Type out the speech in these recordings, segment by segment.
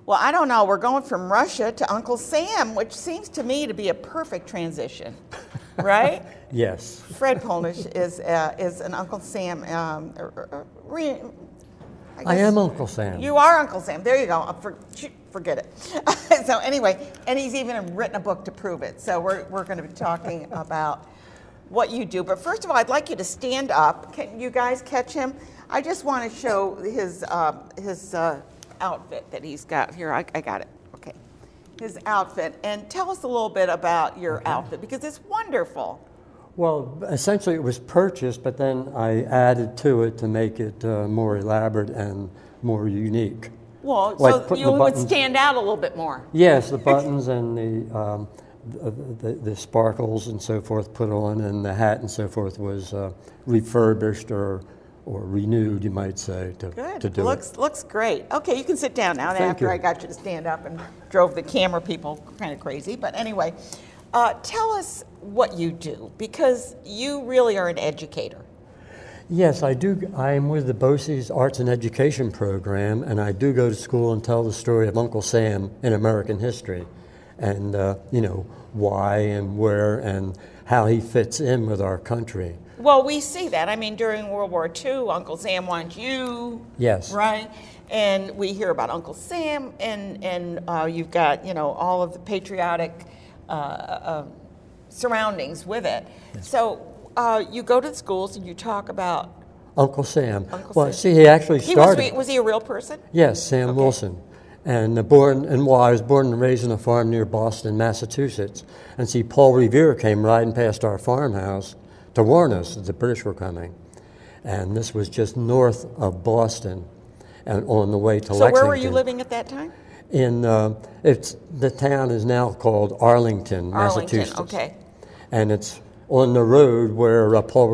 Well, I don't know. We're going from Russia to Uncle Sam, which seems to me to be a perfect transition, right? Yes. Fred Polnisch is an Uncle Sam. I am Uncle Sam. You are Uncle Sam. There you go. Forget it. So anyway, and he's even written a book to prove it. So we're going to be talking about what you do. But first of all, I'd like you to stand up. Can you guys catch him? I just want to show his outfit that he's got here. I got it. Okay. His outfit. And tell us a little bit about your outfit, because it's wonderful. Well, essentially it was purchased, but then I added to it to make it more elaborate and more unique. Well, like so you would stand out a little bit more. Yes, the buttons and the sparkles and so forth put on, and the hat and so forth was refurbished or renewed, you might say, to do it. Looks great. Okay, you can sit down now. Thank After you. I got you to stand up and drove the camera people kind of crazy. But anyway, tell us what you do, because you really are an educator. Yes, I do. I'm with the BOCES Arts and Education Program, and I do go to school and tell the story of Uncle Sam in American history, and why and where and how he fits in with our country. Well, we see that. I mean, during World War II, Uncle Sam wants you. Yes. Right? And we hear about Uncle Sam, and you've got, all of the patriotic surroundings with it. Yes. So you go to the schools and you talk about Uncle Sam. Sam. See, he actually started. Was he a real person? Yes, Sam Wilson. And I was born and raised on a farm near Boston, Massachusetts. And see, Paul Revere came riding past our farmhouse to warn us that the British were coming. And this was just north of Boston and on the way to Lexington. So where were you living at that time? The town is now called Arlington, Massachusetts. Okay. And it's on the road where Paul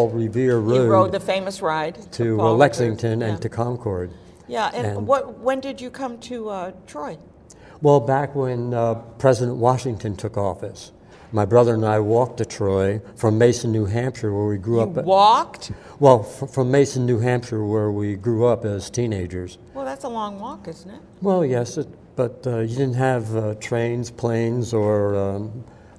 Revere rode. He rode the famous ride to Lexington and to Concord. Yeah, and when did you come to Troy? Well, back when President Washington took office. My brother and I walked to Troy from Mason, New Hampshire, where we grew up. You walked? Well, from Mason, New Hampshire, where we grew up as teenagers. Well, that's a long walk, isn't it? Well, yes, but you didn't have trains, planes, or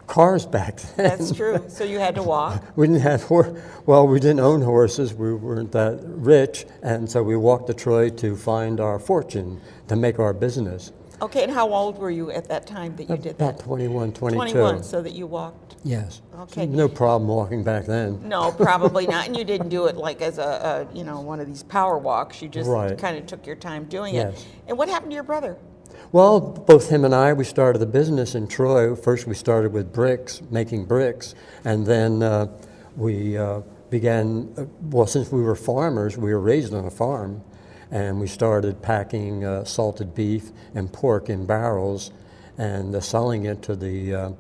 cars back then. That's true. So you had to walk. We didn't have we didn't own horses. We weren't that rich, and so we walked to Troy to find our fortune, to make our business. Okay, and how old were you at that time that you did that? About 21, 22. 21, so that you walked? Yes. Okay. No problem walking back then. No, probably not. And you didn't do it like as one of these power walks. You just kind of took your time doing it. Yes. And what happened to your brother? Well, both him and I, we started the business in Troy. First, we started with bricks, making bricks, and then we began. Since we were farmers, we were raised on a farm. And we started packing salted beef and pork in barrels, and selling it to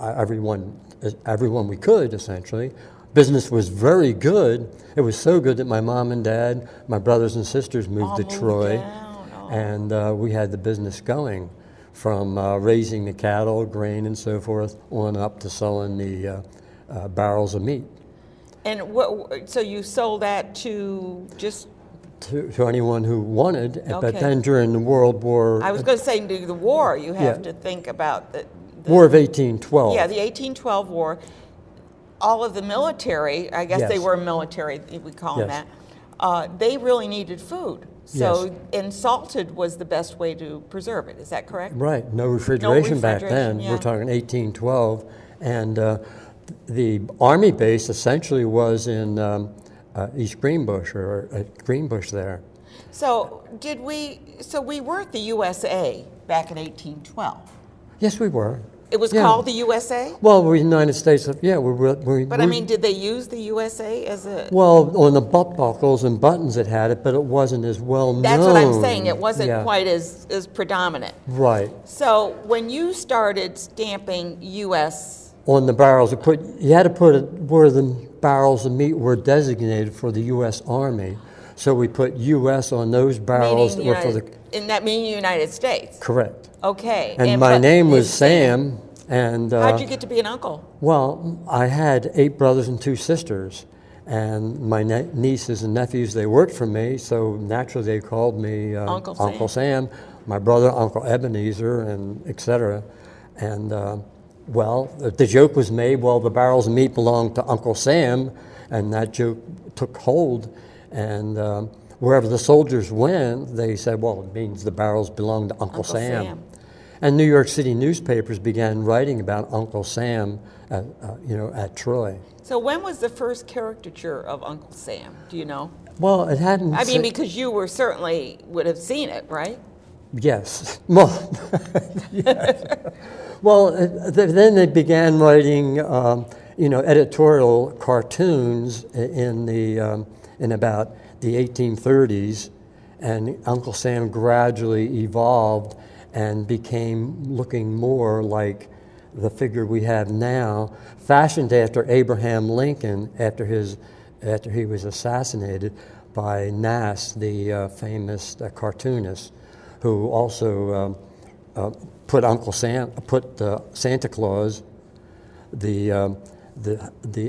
everyone we could, essentially. Business was very good. It was so good that my mom and dad, my brothers and sisters moved to Troy, and we had the business going from raising the cattle, grain, and so forth, on up to selling the barrels of meat. And so you sold that to just to anyone who wanted, but then during the World War... I was going to say, during the war, you have to think about the War of 1812. Yeah, the 1812 war. All of the military, I guess they were military, we call them that, they really needed food. So, and salted was the best way to preserve it. Is that correct? Right. No refrigeration back then. Yeah. We're talking 1812. And the Army base essentially was in... East Greenbush or Greenbush there. So we weren't the USA back in 1812. Yes, we were. It was called the USA? Well, we're the United States. But I mean, did they use the USA as a... Well, on the belt buckles and buttons it had it, but it wasn't as well known. That's what I'm saying. It wasn't quite as predominant. Right. So when you started stamping U.S. on the barrels, you had to put it where the barrels of meat were designated for the U.S. Army. So we put U.S. on those barrels. And that means United States? Correct. Okay. And my name was Sam. And how'd you get to be an uncle? Well, I had 8 brothers and 2 sisters. And my nieces and nephews, they worked for me, so naturally they called me Uncle Sam. My brother, Uncle Ebenezer, and et cetera. And, well, the joke was made, well, the barrels of meat belonged to Uncle Sam, and that joke took hold. And wherever the soldiers went, they said, well, it means the barrels belong to Uncle Sam. And New York City newspapers began writing about Uncle Sam, at Troy. So when was the first caricature of Uncle Sam? Do you know? Well, it hadn't. I mean, because you would have seen it, right? Yes. Well, yes. Well, then they began writing, editorial cartoons in about the 1830s, and Uncle Sam gradually evolved and became looking more like the figure we have now, fashioned after Abraham Lincoln after he was assassinated by Nass, the famous cartoonist, who also put Santa Claus, the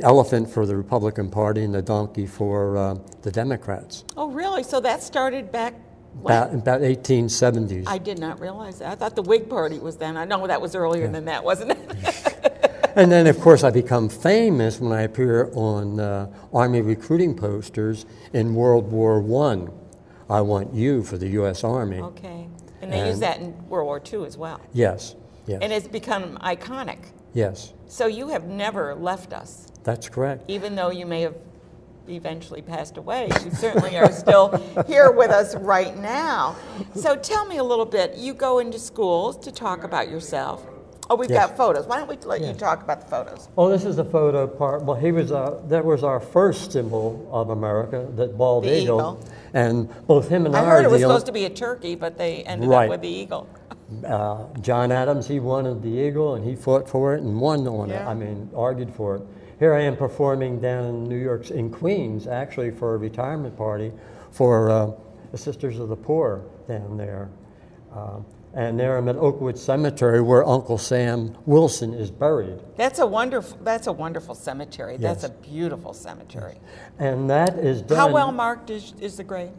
elephant for the Republican Party and the donkey for the Democrats. Oh, really? So that started back when? About 1870s. I did not realize that. I thought the Whig Party was then. I know that was earlier than that, wasn't it? And then, of course, I become famous when I appear on Army recruiting posters in World War I. I want you for the U.S. Army. Okay. And they use that in World War II as well. Yes, yes. And it's become iconic. Yes. So you have never left us. That's correct. Even though you may have eventually passed away, you certainly are still here with us right now. So tell me a little bit. You go into schools to talk about yourself. Oh, we've got photos. Why don't we let you talk about the photos? Oh, this is the photo part. Well, that was our first symbol of America, that bald eagle. And both him and I heard it was supposed to be a turkey, but they ended up with the eagle. John Adams, he wanted the eagle, and he fought for it and won on it. I mean, argued for it. Here I am performing down in New York, in Queens, actually, for a retirement party for the Sisters of the Poor down there. And there I'm at Oakwood Cemetery, where Uncle Sam Wilson is buried. That's a wonderful cemetery. Yes. That's a beautiful cemetery. And that is done. How well marked is the grave?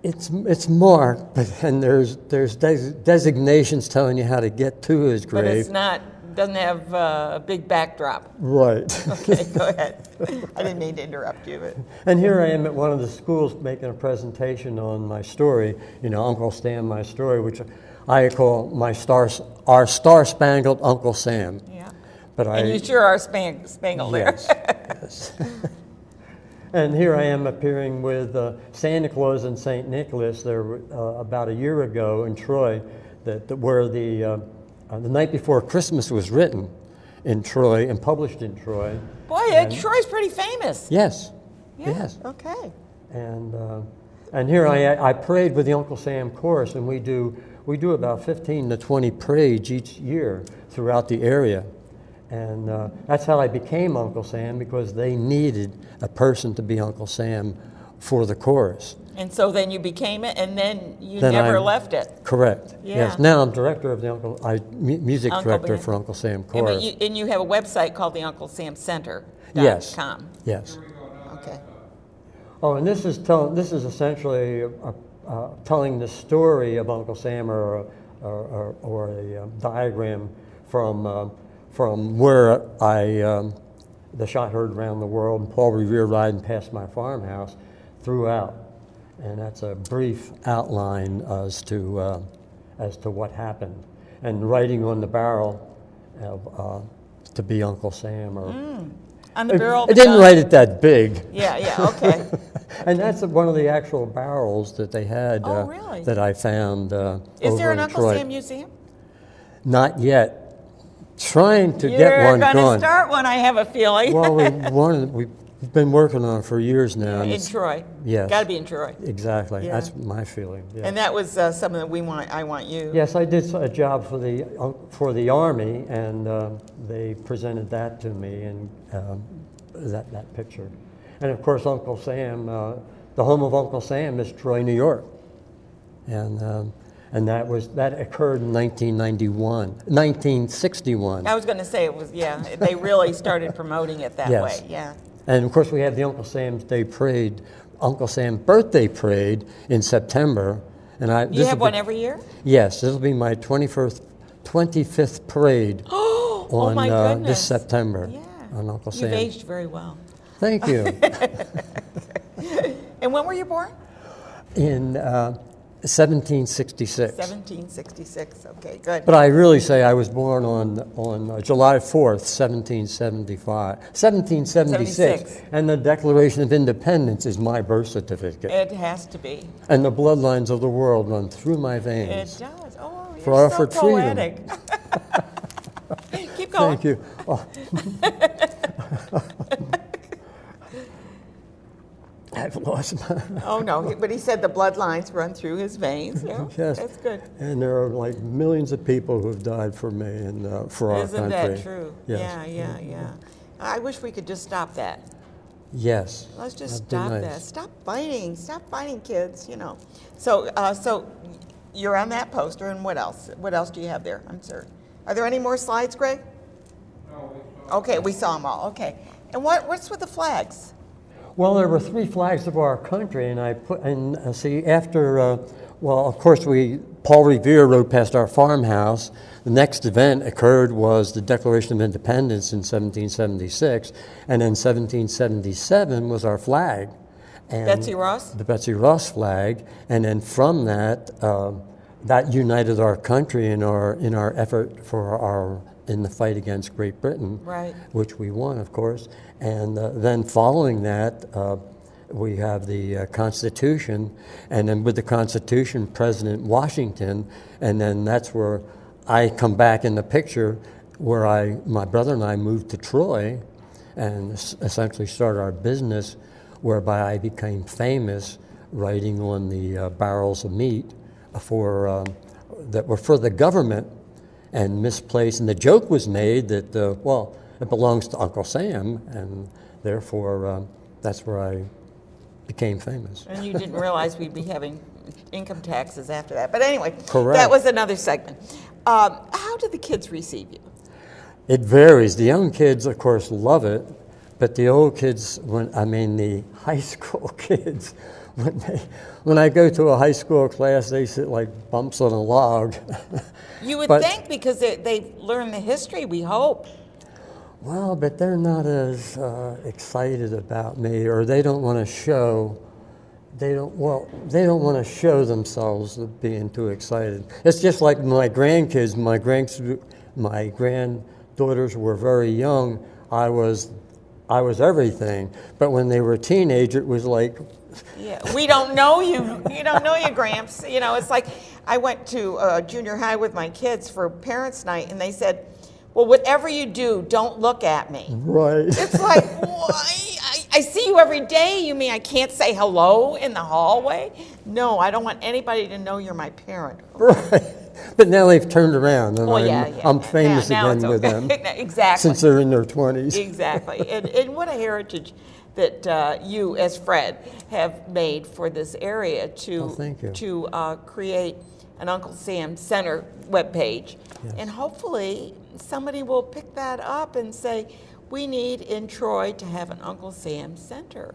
It's marked, and there's designations telling you how to get to his grave. But doesn't have a big backdrop. Right. Okay, go ahead. I didn't mean to interrupt you. But. And here I am at one of the schools making a presentation on my story, Uncle Sam, my story, which I call our star-spangled Uncle Sam. Yeah. And you sure are spangled there. Yes. And here I am appearing with Santa Claus and St. Nicholas there about a year ago in Troy, where the night before Christmas was written in Troy and published in Troy. Boy, Troy's pretty famous. Yes. Yeah, yes. Okay. And here I parade with the Uncle Sam chorus, and we do about 15 to 20 parades each year throughout the area. And that's how I became Uncle Sam, because they needed a person to be Uncle Sam for the chorus. And so then you became it, and then never left it. Correct. Yeah. Yes. Now I'm director of the music director for Uncle Sam Chorus. And you have a website called the Uncle Sam Center. Yes. Yes. Okay. Oh, and this is essentially telling the story of Uncle Sam, or a diagram from where the shot heard around the world, and Paul Revere riding past my farmhouse throughout. And that's a brief outline as to what happened, and writing on the barrel to be Uncle Sam. On the barrel. I didn't write it that big. Yeah. Okay. And that's one of the actual barrels that they had. Really? That I found. Is there an in Uncle Troy. Sam museum? Not yet. Trying to get one You're going. going to start one, I have a feeling. Well, we've been working on it for years now. In Troy. Yes. Got to be in Troy. Exactly. Yeah. That's my feeling. Yeah. And that was something that I want you. Yes, I did a job for the Army, and they presented that to me, and that picture. And of course, Uncle Sam, the home of Uncle Sam is Troy, New York, and that occurred in 1961. I was going to say it was. Yeah, they really started promoting it that way. Yeah. And of course, we have the Uncle Sam's Day Parade, Uncle Sam's Birthday Parade in September. And You have one every year? Yes, this will be my 25th parade Oh my on goodness. this September Yeah. on Uncle Sam. You've aged very well. Thank you. And when were you born? In 1766. 1766. Okay, good. But I really say I was born on July 4th, 1776. 76. And the Declaration of Independence is my birth certificate. It has to be. And the bloodlines of the world run through my It veins. does. Oh, you're For our so freedom. poetic. Keep going. Thank you. Oh. I've lost my... Oh, no, but he said the bloodlines run through his veins. Yeah, Yes. that's good. And there are like millions of people who have died for me and for our Isn't country. that true? Yes. Yeah. I wish we could just stop that. Yes. Let's just That'd be stop nice. that. Stop fighting, kids. So you're on that poster, and what else? What else do you have there? I'm sorry. Are there any more slides, Greg? No, Okay, we saw them all. Okay, and what's with the flags? Well, there were 3 flags of our country, and see, after, well, of course, Paul Revere rode past our farmhouse. The next event occurred was the Declaration of Independence in 1776, and in 1777 was our flag. And Betsy Ross? The Betsy Ross flag, and then from that, that united our country in our effort in the fight against Great Britain, Right. which we won, of course. And then following that, we have the Constitution, and then with the Constitution, President Washington, and then that's where I come back in the picture, where my brother and I moved to Troy, and essentially started our business, whereby I became famous writing on the barrels of meat that were for the government and misplaced. And the joke was made that, it belongs to Uncle Sam, and therefore that's where I became famous. And you didn't realize we'd be having income taxes after that. But anyway, Correct. That was another segment. How do the kids receive you? It varies. The young kids, of course, love it, but the old kids, the high school kids, when I go to a high school class, they sit like bumps on a log. You would But- think, because they've learned the history, we hope. Well, but they're not as excited about me, or they don't want to show. They don't want to show themselves as being too excited. It's just like my grandkids. My granddaughters were very young. I was everything, but when they were a teenager, it was like. Yeah, we don't know you. You don't know you, Gramps. It's like I went to junior high with my kids for parents' night, and they said, well, whatever you do, don't look at me. Right. It's like, I see you every day. You mean I can't say hello in the hallway? No, I don't want anybody to know you're my parent. Right. But now they've turned around, and I'm famous now again it's with okay. them. Exactly. Since they're in their 20s. Exactly. And what a heritage that you, as Fred, have made for this area thank you. to create an Uncle Sam Center webpage. Yes. And hopefully somebody will pick that up and say, we need in Troy to have an Uncle Sam Center.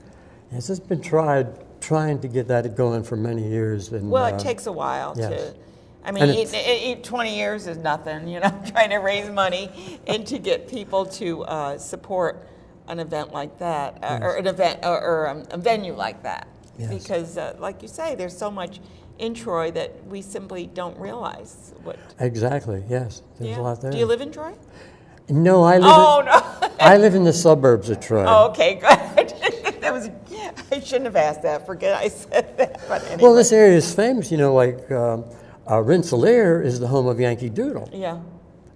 Yes, it's been trying to get that going for many years. And, Well, it takes a while yes. to. I And mean, 20 years is nothing, trying to raise money and to get people to support an event like that, or an event, or a venue like that. Yes. Because, like you say, there's so much in Troy that we simply don't realize what. Exactly, yes. There's a lot there. Do you live in Troy? No, I live No. I live in the suburbs of Troy. Oh, okay, good. I shouldn't have asked that. Forget I said that. But anyway. Well, this area is famous, Rensselaer is the home of Yankee Doodle. Yeah.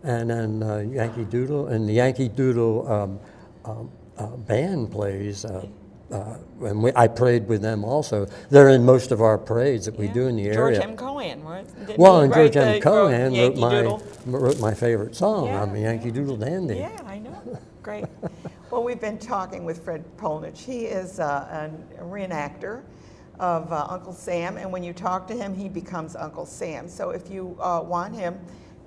And then Yankee Doodle, and the Yankee Doodle band plays, and I prayed with them also. They're in most of our parades that we do in the area. George M. Cohan, right? Didn't Well, he and write George M. Cohan Yankee Doodle? wrote my favorite song. Yeah, I'm a Yankee Doodle dandy. Yeah, I know. Great. Well, we've been talking with Fred Polnisch. He is a reenactor of Uncle Sam, and when you talk to him, he becomes Uncle Sam. So if you want him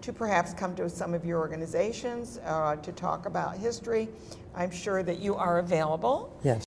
to perhaps come to some of your organizations to talk about history, I'm sure that you are available. Yes.